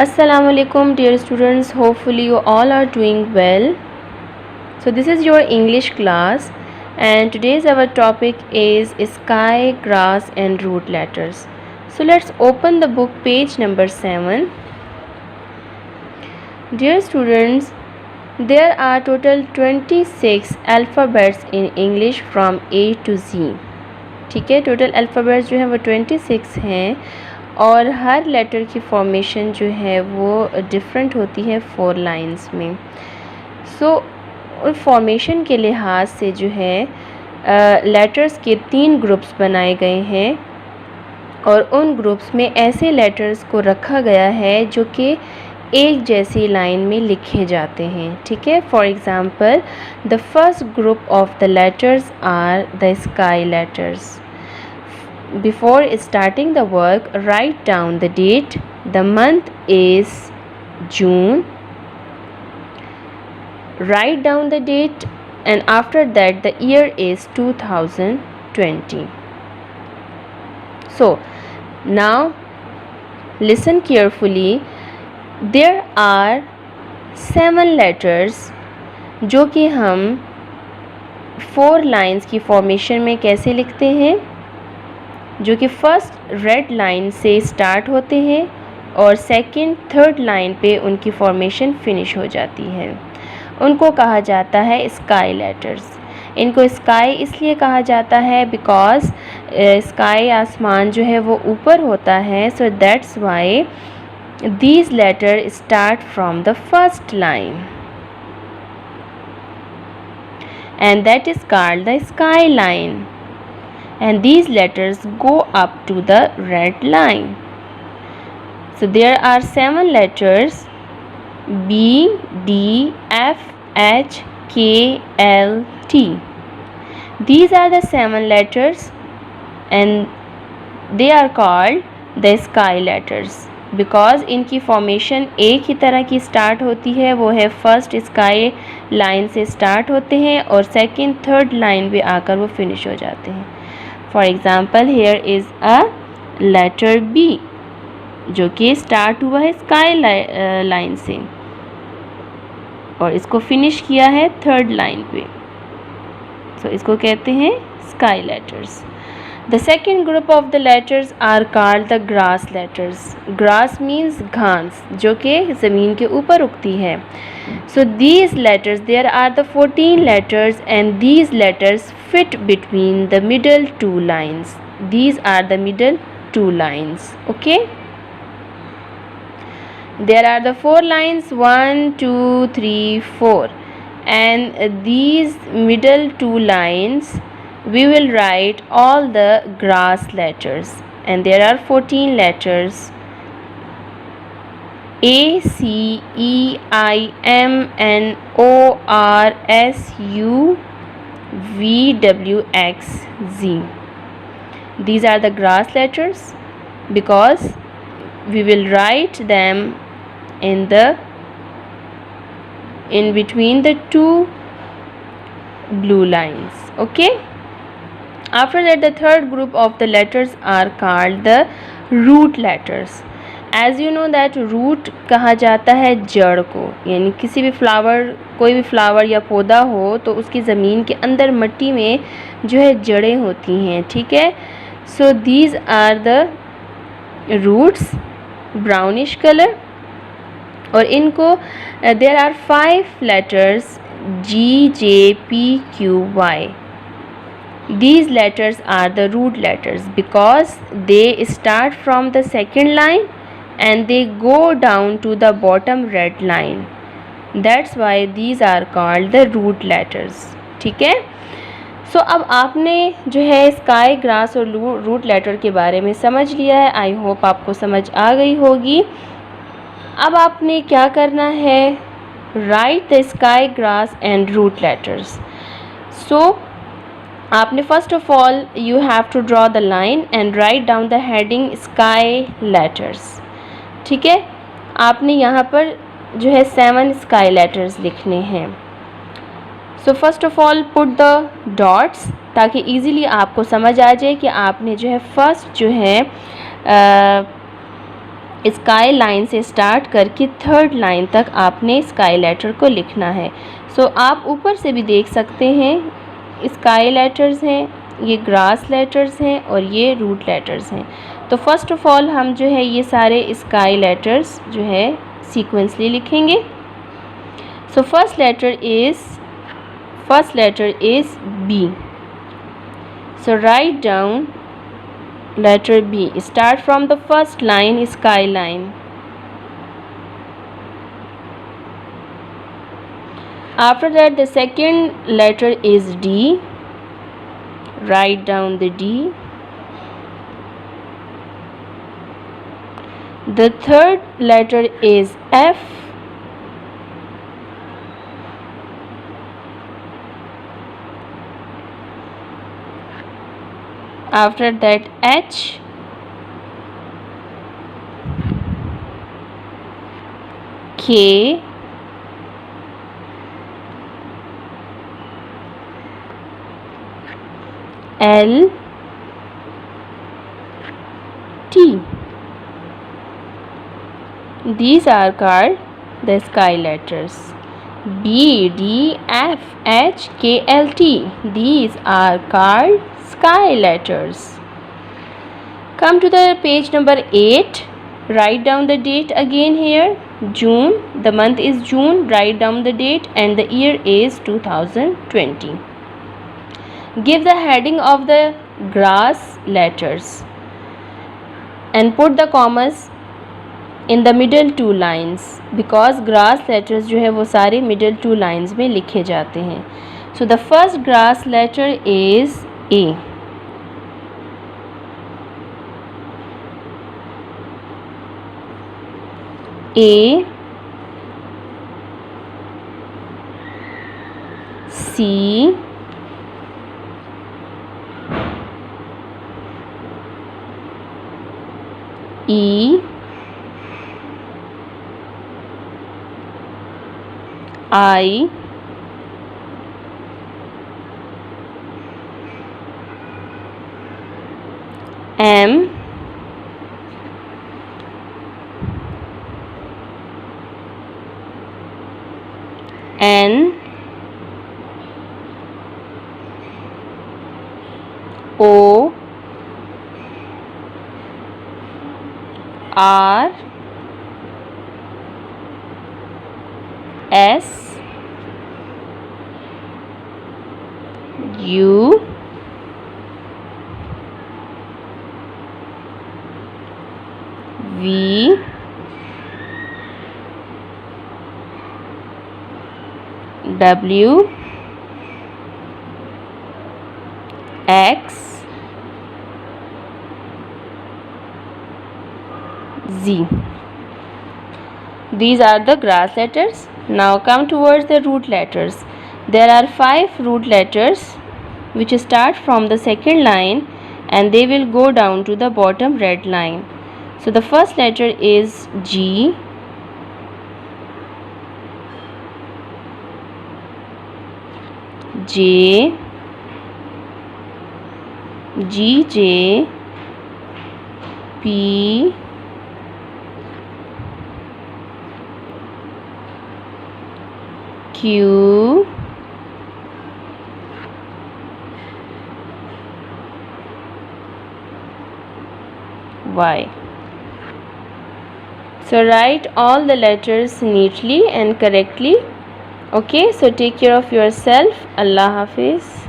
Assalamu alaikum dear students, hopefully you all are doing well. So this is your English class and today's our topic is sky, grass and root letters. So let's open the book page number 7. Dear students, there are total 26 alphabets in English from A to Z. ठीक है, total alphabets जो है वो 26 हैं और हर letter की formation जो है वो डिफरेंट होती है 4 लाइंस में। फॉर्मेशन के लिहाज से जो है लेटर्स के 3 ग्रुप्स बनाए गए हैं और उन ग्रुप्स में ऐसे लेटर्स को रखा गया है जो कि एक जैसी लाइन में लिखे जाते हैं। ठीक है, for example the first group of the letters are the sky letters. Before starting the work, write down the date. The month is June. Write down the date and after that the year is 2020. So now listen carefully. There are 7 letters जो कि हम 4 lines की formation में कैसे लिखते हैं, जो कि फर्स्ट रेड लाइन से स्टार्ट होते हैं और सेकंड थर्ड लाइन पे उनकी फॉर्मेशन फिनिश हो जाती है। उनको कहा जाता है स्काई लेटर्स। इनको स्काई इसलिए कहा जाता है बिकॉज स्काई आसमान जो है वो ऊपर होता है, so that's why these letter start from the first line and that is called the sky line. And these letters go up to the red line. So there are 7 letters B, D, F, H, K, L, T. These are the 7 letters and they are called the sky letters because इनकी formation एक ही तरह की start होती है, वो है first sky line से start होते हैं और सेकंड थर्ड लाइन पे आकर वो फिनिश हो जाते हैं. For example here is a letter B जो कि स्टार्ट हुआ है स्काई लाइन से और इसको फिनिश किया है थर्ड लाइन पे, सो इसको कहते हैं sky letters. The second group of the letters are called the grass letters. Grass means घास जो कि ज़मीन के ऊपर उगती है. So these letters, there are the 14 letters and these letters fit between the middle 2 lines. These are the middle 2 lines. Okay. There are the 4 lines 1, 2, 3, 4 and these middle 2 lines we will write all the grass letters and there are 14 letters A, C, E, I, M, N, O, R, S, U, V, W, X, Z. These are the grass letters because we will write them in between the 2 blue lines. Okay. After that the third group of the letters are called the root letters. As you know that root कहा जाता है जड़ को, यानी किसी भी flower, कोई भी फ्लावर या पौधा हो तो उसकी ज़मीन के अंदर मिट्टी में जो है जड़ें होती हैं. ठीक है, so these are the roots brownish colour और इनको there are 5 letters G, J, P, Q, Y. These letters are the root letters because they start from the second line and they go down to the bottom red line. That's why these are called the root letters. ठीक है, सो अब आपने जो है sky, grass और root letter के बारे में समझ लिया है. आई होप आपको समझ आ गई होगी. अब आपने क्या करना है, write the sky, grass and root letters. So आपने first of all you have to draw the line and write down the heading sky letters. ठीक है, आपने यहाँ पर जो है 7 स्काई लेटर्स लिखने हैं. So first of all put the dots ताकि इजीली आपको समझ आ जाए कि आपने जो है फर्स्ट जो है स्काई लाइन से स्टार्ट करके थर्ड लाइन तक आपने स्काई लेटर को लिखना है। सो आप ऊपर से भी देख सकते हैं स्काई लेटर्स हैं, ये ग्रास लेटर्स हैं और ये रूट लेटर्स हैं। तो फर्स्ट ऑफ ऑल हम जो है ये सारे स्काई लेटर्स जो है सीक्वेंसली लिखेंगे। So first letter is B. So write down letter B. Start from the first line, sky line. After that the second letter is D. Write down the D. The third letter is F. After that H. K. L. T. These are called the sky letters. B, D, F, H, K, L, T. These are called sky letters. Come to the page number 8. Write down the date again here. June. The month is June. Write down the date and the year is 2020. Give the heading of the grass letters and put the commas in the middle two lines because grass letters जो है वो सारे middle two lines में लिखे जाते हैं. So the first grass letter is A. A, C, E, I, M, N, O, R, S, U, V, W, X, Z. These are the grass letters. Now come towards the root letters. There are 5 root letters which start from the second line and they will go down to the bottom red line. So the first letter is G, J, G, J, P, Q, Y. So write all the letters neatly and correctly. Okay, so take care of yourself. Allah Hafiz.